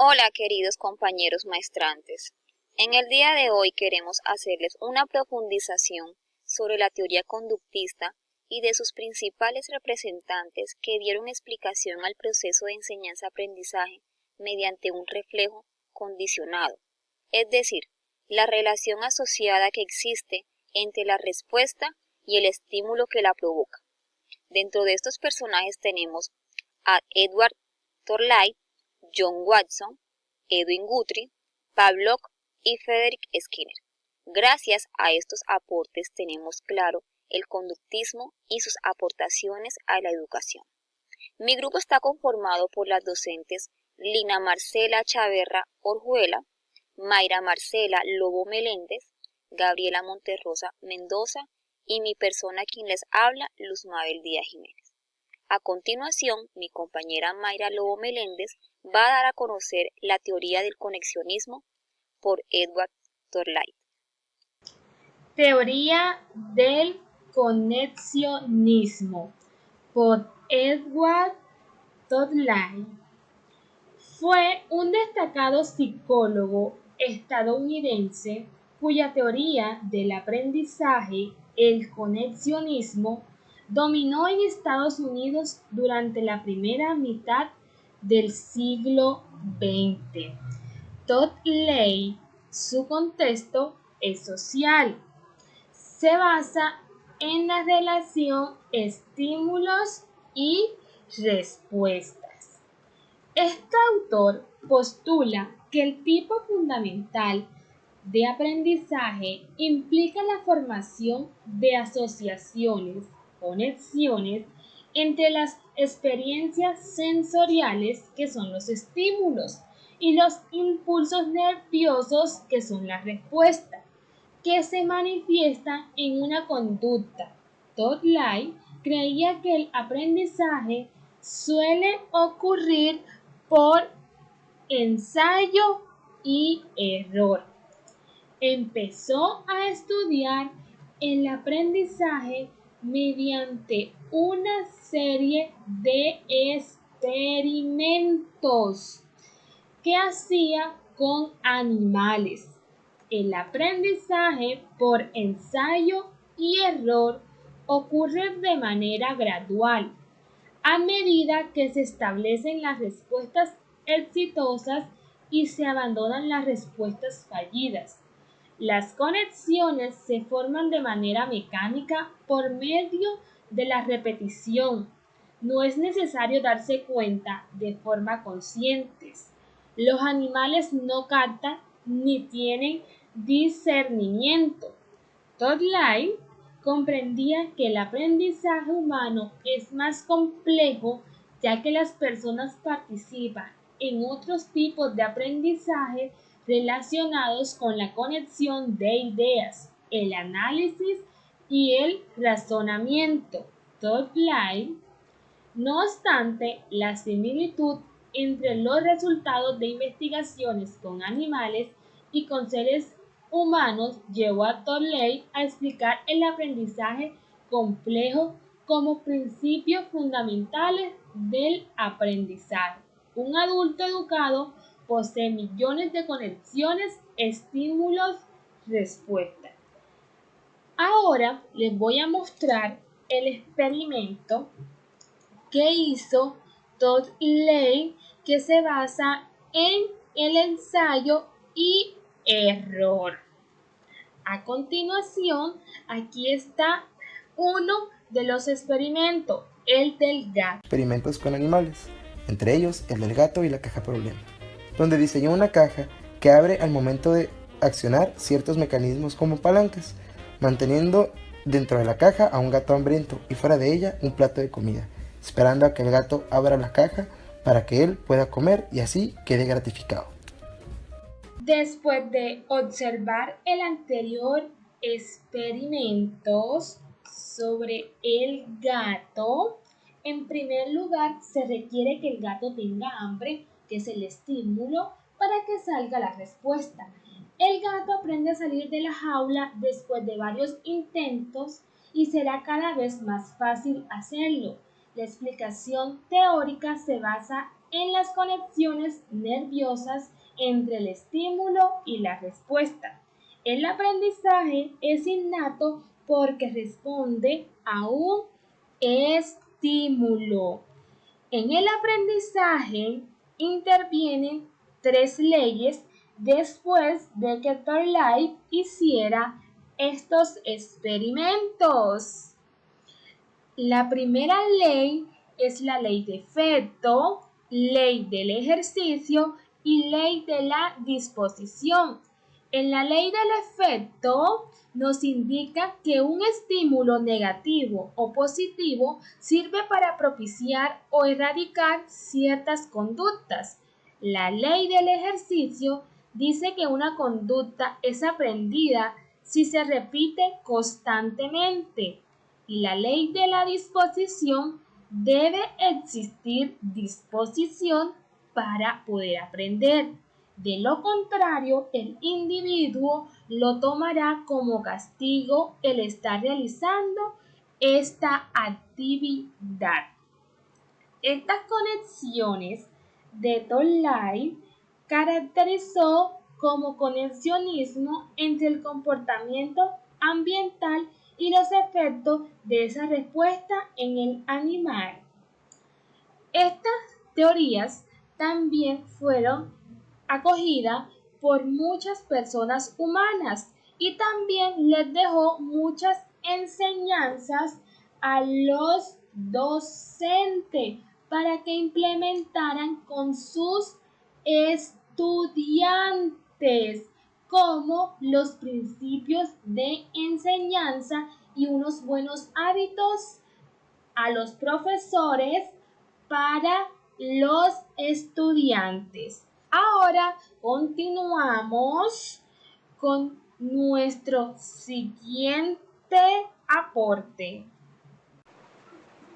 Hola, queridos compañeros maestrantes. En el día de hoy queremos hacerles una profundización sobre la teoría conductista y de sus principales representantes que dieron explicación al proceso de enseñanza-aprendizaje mediante un reflejo condicionado, es decir, la relación asociada que existe entre la respuesta y el estímulo que la provoca. Dentro de estos personajes tenemos a Edward Torley, John Watson, Edwin Guthrie, Pavlov y Frederick Skinner. Gracias a estos aportes tenemos claro el conductismo y sus aportaciones a la educación. Mi grupo está conformado por las docentes Lina Marcela Chaverra Orjuela, Mayra Marcela Lobo Meléndez, Gabriela Monterrosa Mendoza y mi persona quien les habla, Luz Mabel Díaz Jiménez. A continuación, mi compañera Mayra Lobo Meléndez va a dar a conocer la teoría del conexionismo por Edward Torley. Teoría del conexionismo por Edward Torley. Fue un destacado psicólogo estadounidense cuya teoría del aprendizaje, el conexionismo, dominó en Estados Unidos durante la primera mitad del siglo XX. Torley, su contexto es social. Se basa en la relación estímulos y respuestas. Este autor postula que el tipo fundamental de aprendizaje implica la formación de asociaciones, conexiones entre las experiencias sensoriales, que son los estímulos, y los impulsos nerviosos, que son la respuesta, que se manifiestan en una conducta. Torley creía que el aprendizaje suele ocurrir por ensayo y error. Empezó a estudiar el aprendizaje mediante una serie de experimentos que hacía con animales. El aprendizaje por ensayo y error ocurre de manera gradual a medida que se establecen las respuestas exitosas y se abandonan las respuestas fallidas. Las conexiones se forman de manera mecánica por medio de la repetición. No es necesario darse cuenta de forma consciente. Los animales no captan ni tienen discernimiento. Torley comprendía que el aprendizaje humano es más complejo, ya que las personas participan en otros tipos de aprendizaje relacionados con la conexión de ideas, el análisis y el razonamiento. Torley, no obstante, la similitud entre los resultados de investigaciones con animales y con seres humanos llevó a Torley a explicar el aprendizaje complejo como principios fundamentales del aprendizaje. Un adulto educado posee millones de conexiones, estímulos, respuestas. Ahora les voy a mostrar el experimento que hizo Torley, que se basa en el ensayo y error. A continuación, aquí está uno de los experimentos, el del gato. Experimentos con animales, entre ellos el del gato y la caja problema, donde diseñó una caja que abre al momento de accionar ciertos mecanismos como palancas, manteniendo dentro de la caja a un gato hambriento y fuera de ella un plato de comida, esperando a que el gato abra la caja para que él pueda comer y así quede gratificado. Después de observar el anterior experimentos sobre el gato, en primer lugar se requiere que el gato tenga hambre, que es el estímulo, para que salga la respuesta. El gato aprende a salir de la jaula después de varios intentos y será cada vez más fácil hacerlo. La explicación teórica se basa en las conexiones nerviosas entre el estímulo y la respuesta. El aprendizaje es innato porque responde a un estímulo. En el aprendizaje intervienen tres leyes después de que Thorndike hiciera estos experimentos. La primera ley es la ley de efecto, ley del ejercicio y ley de la disposición. En la ley del efecto nos indica que un estímulo negativo o positivo sirve para propiciar o erradicar ciertas conductas. La ley del ejercicio dice que una conducta es aprendida si se repite constantemente. Y la ley de la disposición debe existir disposición para poder aprender. De lo contrario, el individuo lo tomará como castigo el estar realizando esta actividad. Estas conexiones de Thorndike caracterizó como conexionismo entre el comportamiento ambiental y los efectos de esa respuesta en el animal. Estas teorías también fueron acogidas por muchas personas humanas y también les dejó muchas enseñanzas a los docentes para que implementaran con sus estudiantes como los principios de enseñanza y unos buenos hábitos a los profesores para los estudiantes. Ahora continuamos con nuestro siguiente aporte.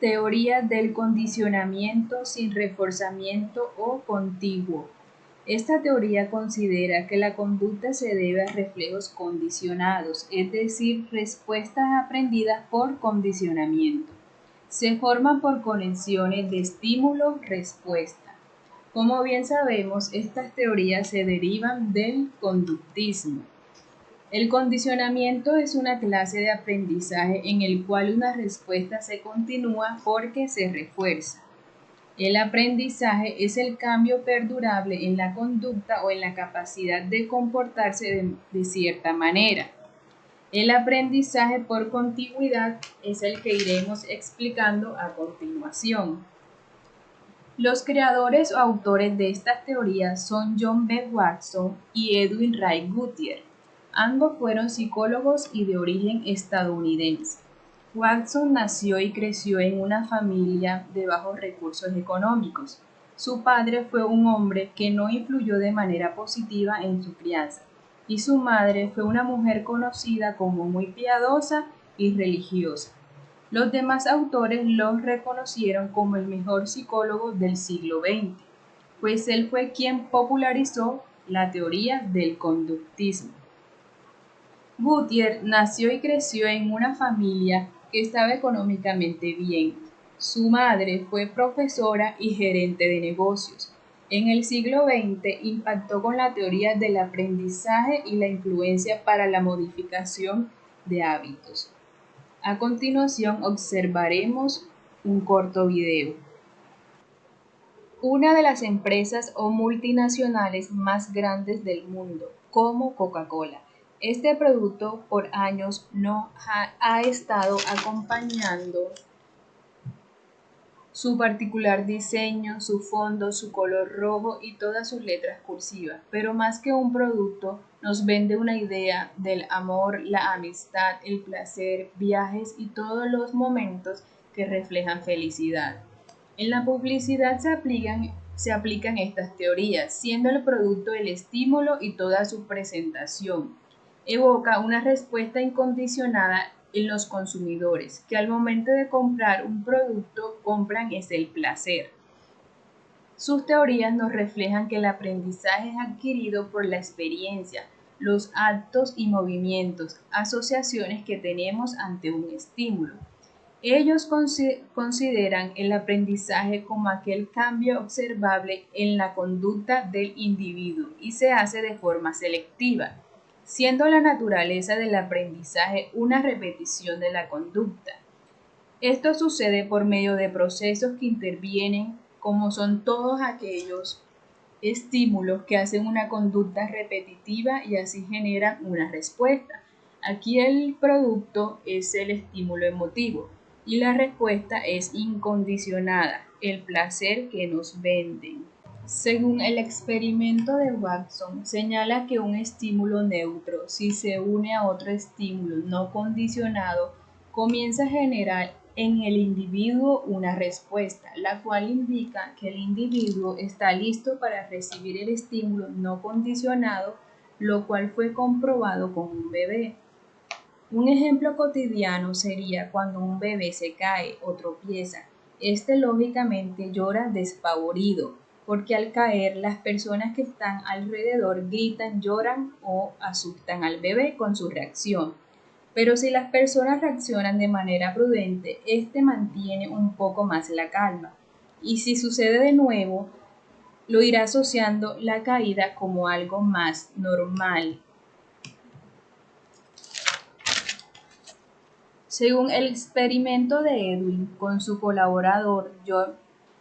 Teoría del condicionamiento sin reforzamiento o contiguo. Esta teoría considera que la conducta se debe a reflejos condicionados, es decir, respuestas aprendidas por condicionamiento. Se forman por conexiones de estímulo-respuesta. Como bien sabemos, estas teorías se derivan del conductismo. El condicionamiento es una clase de aprendizaje en el cual una respuesta se continúa porque se refuerza. El aprendizaje es el cambio perdurable en la conducta o en la capacidad de comportarse de cierta manera. El aprendizaje por contigüidad es el que iremos explicando a continuación. Los creadores o autores de estas teorías son John B. Watson y Edwin Ray Gutierrez. Ambos fueron psicólogos y de origen estadounidense. Watson nació y creció en una familia de bajos recursos económicos. Su padre fue un hombre que no influyó de manera positiva en su crianza, y su madre fue una mujer conocida como muy piadosa y religiosa. Los demás autores lo reconocieron como el mejor psicólogo del siglo XX, pues él fue quien popularizó la teoría del conductismo. Gutierrez nació y creció en una familia que estaba económicamente bien. Su madre fue profesora y gerente de negocios. En el siglo XX impactó con la teoría del aprendizaje y la influencia para la modificación de hábitos. A continuación observaremos un corto video. Una de las empresas o multinacionales más grandes del mundo, como Coca-Cola. Este producto por años ha estado acompañando su particular diseño, su fondo, su color rojo y todas sus letras cursivas, pero más que un producto, nos vende una idea del amor, la amistad, el placer, viajes y todos los momentos que reflejan felicidad. En la publicidad se aplican estas teorías, siendo el producto el estímulo y toda su presentación. Evoca una respuesta incondicionada en los consumidores, que al momento de comprar un producto compran es el placer. Sus teorías nos reflejan que el aprendizaje es adquirido por la experiencia, los actos y movimientos, asociaciones que tenemos ante un estímulo. Ellos consideran el aprendizaje como aquel cambio observable en la conducta del individuo y se hace de forma selectiva, siendo la naturaleza del aprendizaje una repetición de la conducta. Esto sucede por medio de procesos que intervienen, como son todos aquellos estímulos que hacen una conducta repetitiva y así generan una respuesta. Aquí el producto es el estímulo emotivo y la respuesta es incondicionada, el placer que nos venden. Según el experimento de Watson, señala que un estímulo neutro, si se une a otro estímulo no condicionado, comienza a generar en el individuo una respuesta, la cual indica que el individuo está listo para recibir el estímulo no condicionado, lo cual fue comprobado con un bebé. Un ejemplo cotidiano sería cuando un bebé se cae o tropieza. Este lógicamente llora despavorido, porque al caer las personas que están alrededor gritan, lloran o asustan al bebé con su reacción. Pero si las personas reaccionan de manera prudente, este mantiene un poco más la calma. Y si sucede de nuevo, lo irá asociando la caída como algo más normal. Según el experimento de Edwin con su colaborador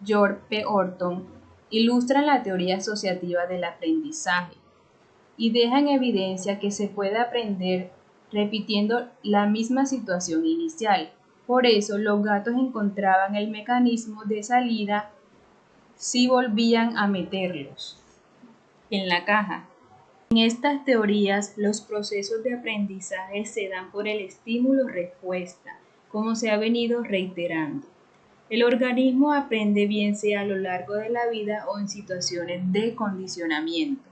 George P. Orton, ilustran la teoría asociativa del aprendizaje y dejan en evidencia que se puede aprender repitiendo la misma situación inicial. Por eso, los gatos encontraban el mecanismo de salida si volvían a meterlos en la caja. En estas teorías, los procesos de aprendizaje se dan por el estímulo-respuesta, como se ha venido reiterando. El organismo aprende bien sea a lo largo de la vida o en situaciones de condicionamiento,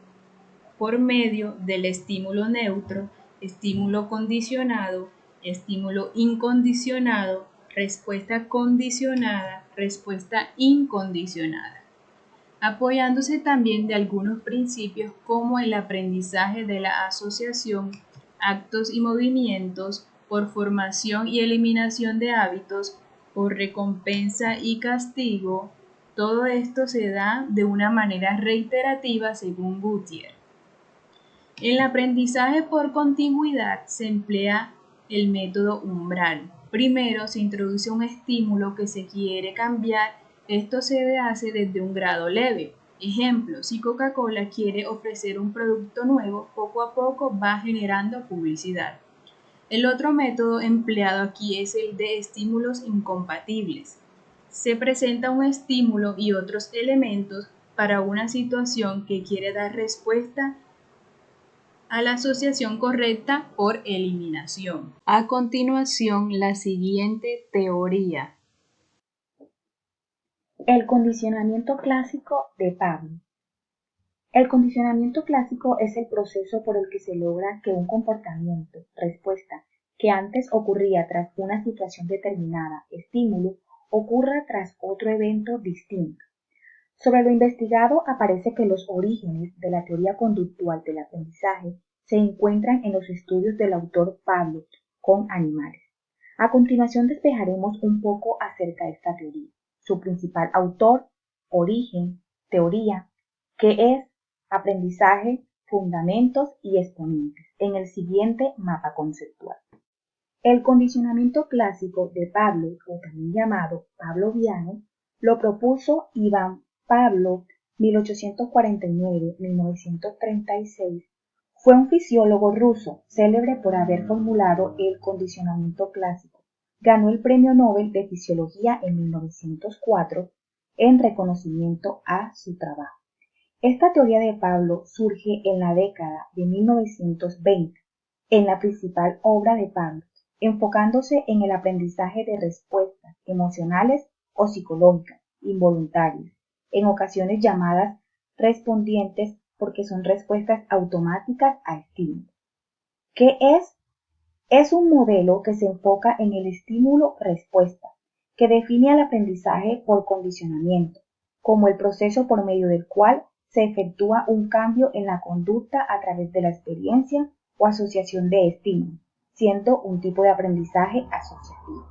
por medio del estímulo neutro, estímulo condicionado, estímulo incondicionado, respuesta condicionada, respuesta incondicionada, apoyándose también de algunos principios como el aprendizaje de la asociación, actos y movimientos, por formación y eliminación de hábitos, por recompensa y castigo. Todo esto se da de una manera reiterativa según Gutiérrez. En el aprendizaje por contigüidad se emplea el método umbral. Primero se introduce un estímulo que se quiere cambiar. Esto se hace desde un grado leve. Ejemplo, si Coca-Cola quiere ofrecer un producto nuevo, poco a poco va generando publicidad. El otro método empleado aquí es el de estímulos incompatibles. Se presenta un estímulo y otros elementos para una situación que quiere dar respuesta a la asociación correcta por eliminación. A continuación, la siguiente teoría. El condicionamiento clásico de Pavlov. El condicionamiento clásico es el proceso por el que se logra que un comportamiento, respuesta, que antes ocurría tras una situación determinada, estímulo, ocurra tras otro evento distinto. Sobre lo investigado aparece que los orígenes de la teoría conductual del aprendizaje se encuentran en los estudios del autor Pavlov con animales. A continuación despejaremos un poco acerca de esta teoría, su principal autor, origen, teoría, que es aprendizaje, fundamentos y exponentes, en el siguiente mapa conceptual. El condicionamiento clásico de Pavlov, o también llamado pavloviano, lo propuso Iván Pavlov, 1849-1936, fue un fisiólogo ruso, célebre por haber formulado el condicionamiento clásico. Ganó el Premio Nobel de Fisiología en 1904 en reconocimiento a su trabajo. Esta teoría de Pavlov surge en la década de 1920, en la principal obra de Pavlov, enfocándose en el aprendizaje de respuestas emocionales o psicológicas, involuntarias, en ocasiones llamadas respondientes porque son respuestas automáticas a estímulos. ¿Qué es? Es un modelo que se enfoca en el estímulo-respuesta, que define al aprendizaje por condicionamiento, como el proceso por medio del cual se efectúa un cambio en la conducta a través de la experiencia o asociación de estímulos, siendo un tipo de aprendizaje asociativo.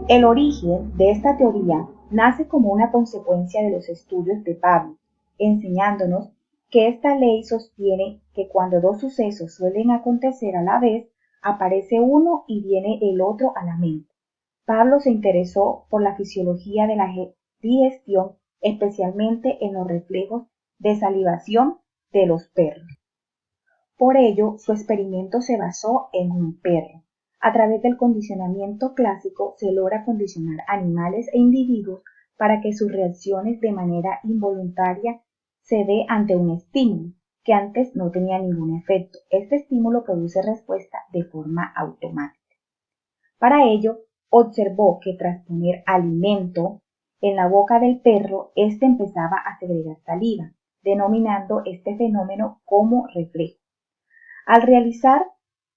El origen de esta teoría nace como una consecuencia de los estudios de Pablo, enseñándonos que esta ley sostiene que cuando dos sucesos suelen acontecer a la vez, aparece uno y viene el otro a la mente. Pablo se interesó por la fisiología de la digestión, especialmente en los reflejos de salivación de los perros. Por ello, su experimento se basó en un perro. A través del condicionamiento clásico se logra condicionar animales e individuos para que sus reacciones de manera involuntaria se dé ante un estímulo que antes no tenía ningún efecto. Este estímulo produce respuesta de forma automática. Para ello, observó que tras poner alimento en la boca del perro, éste empezaba a segregar saliva, denominando este fenómeno como reflejo. Al realizar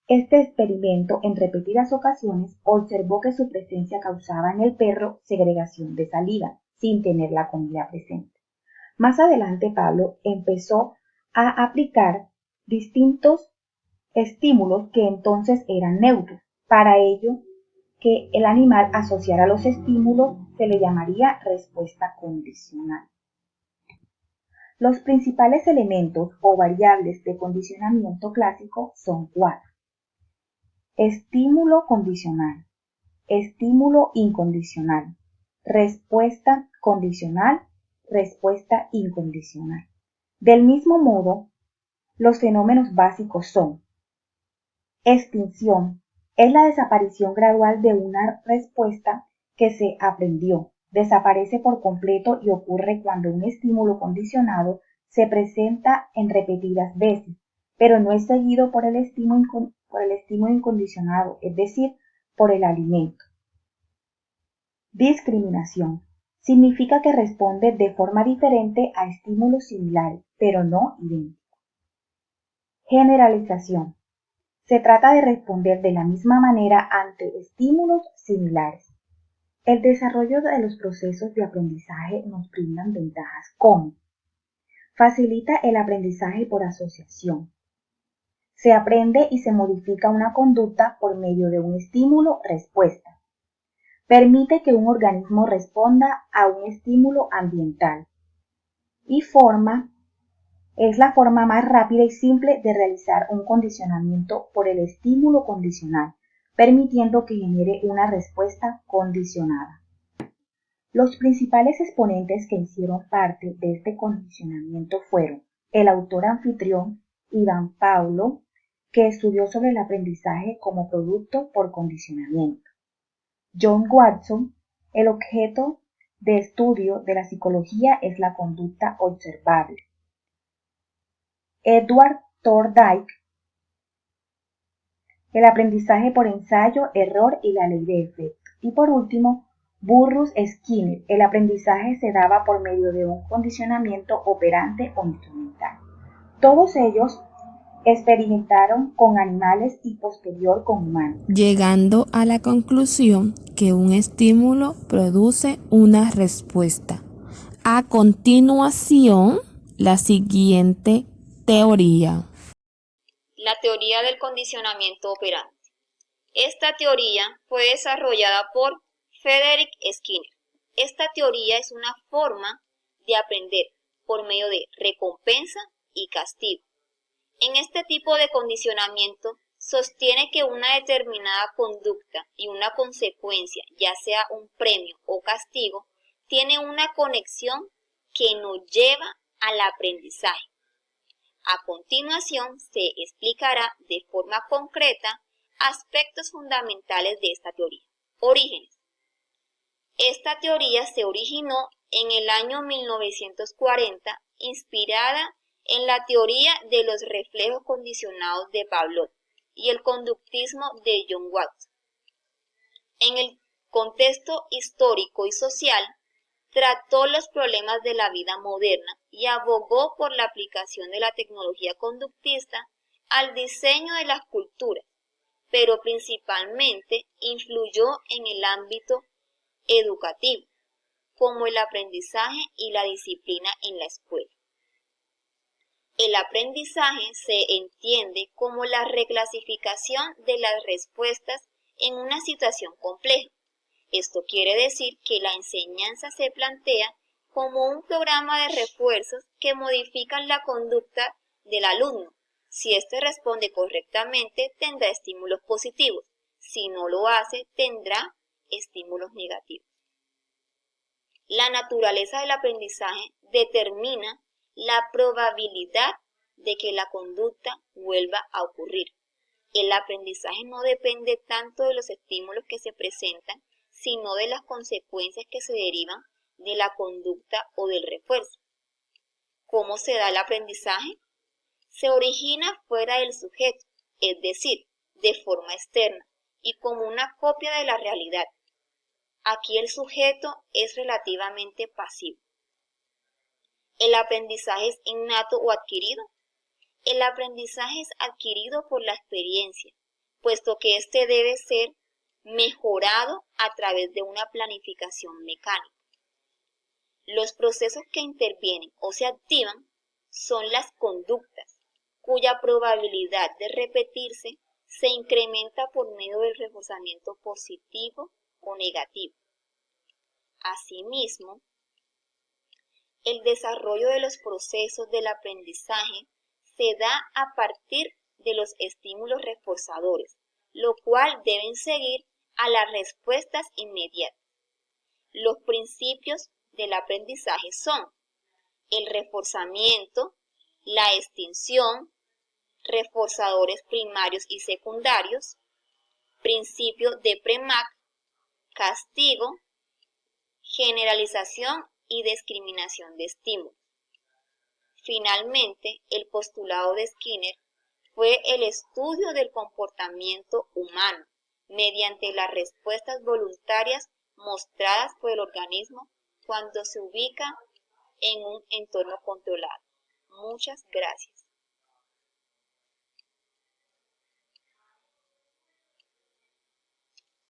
este experimento en repetidas ocasiones, observó que su presencia causaba en el perro segregación de saliva, sin tener la comida presente. Más adelante, Pablo empezó a aplicar distintos estímulos que entonces eran neutros. Para ello, que el animal asociara los estímulos se le llamaría respuesta condicional. Los principales elementos o variables de condicionamiento clásico son 4. Estímulo condicional, estímulo incondicional, respuesta condicional, respuesta incondicional. Del mismo modo, los fenómenos básicos son: extinción, es la desaparición gradual de una respuesta que se aprendió. Desaparece por completo y ocurre cuando un estímulo condicionado se presenta en repetidas veces, pero no es seguido por el estímulo incondicionado, es decir, por el alimento. Discriminación. Significa que responde de forma diferente a estímulos similares, pero no idénticos. Generalización. Se trata de responder de la misma manera ante estímulos similares. El desarrollo de los procesos de aprendizaje nos brindan ventajas como: facilita el aprendizaje por asociación. Se aprende y se modifica una conducta por medio de un estímulo-respuesta. Permite que un organismo responda a un estímulo ambiental. Y es la forma más rápida y simple de realizar un condicionamiento por el estímulo condicional, permitiendo que genere una respuesta condicionada. Los principales exponentes que hicieron parte de este condicionamiento fueron el autor anfitrión Ivan Pavlov, que estudió sobre el aprendizaje como producto por condicionamiento; John Watson, el objeto de estudio de la psicología es la conducta observable; Edward Thorndike, el aprendizaje por ensayo, error y la ley de efecto; y por último, Burrus Skinner, el aprendizaje se daba por medio de un condicionamiento operante o instrumental. Todos ellos experimentaron con animales y posterior con humanos, llegando a la conclusión que un estímulo produce una respuesta. A continuación, la siguiente teoría. La teoría del condicionamiento operante. Esta teoría fue desarrollada por Frederick Skinner. Esta teoría es una forma de aprender por medio de recompensa y castigo. En este tipo de condicionamiento sostiene que una determinada conducta y una consecuencia, ya sea un premio o castigo, tiene una conexión que nos lleva al aprendizaje. A continuación se explicará de forma concreta aspectos fundamentales de esta teoría. Orígenes. Esta teoría se originó en el año 1940, inspirada en la teoría de los reflejos condicionados de Pavlov y el conductismo de John Watson. En el contexto histórico y social, trató los problemas de la vida moderna y abogó por la aplicación de la tecnología conductista al diseño de las culturas, pero principalmente influyó en el ámbito educativo, como el aprendizaje y la disciplina en la escuela. El aprendizaje se entiende como la reclasificación de las respuestas en una situación compleja. Esto quiere decir que la enseñanza se plantea como un programa de refuerzos que modifican la conducta del alumno. Si éste responde correctamente, tendrá estímulos positivos. Si no lo hace, tendrá estímulos negativos. La naturaleza del aprendizaje determina la probabilidad de que la conducta vuelva a ocurrir. El aprendizaje no depende tanto de los estímulos que se presentan, sino de las consecuencias que se derivan de la conducta o del refuerzo. ¿Cómo se da el aprendizaje? Se origina fuera del sujeto, es decir, de forma externa y como una copia de la realidad. Aquí el sujeto es relativamente pasivo. ¿El aprendizaje es innato o adquirido? El aprendizaje es adquirido por la experiencia, puesto que éste debe ser mejorado a través de una planificación mecánica. Los procesos que intervienen o se activan son las conductas, cuya probabilidad de repetirse se incrementa por medio del reforzamiento positivo o negativo. Asimismo, el desarrollo de los procesos del aprendizaje se da a partir de los estímulos reforzadores, lo cual deben seguir a las respuestas inmediatas. Los principios del aprendizaje son el reforzamiento, la extinción, reforzadores primarios y secundarios, principio de Premack, castigo, generalización y discriminación de estímulos. Finalmente, el postulado de Skinner fue el estudio del comportamiento humano mediante las respuestas voluntarias mostradas por el organismo cuando se ubica en un entorno controlado. Muchas gracias.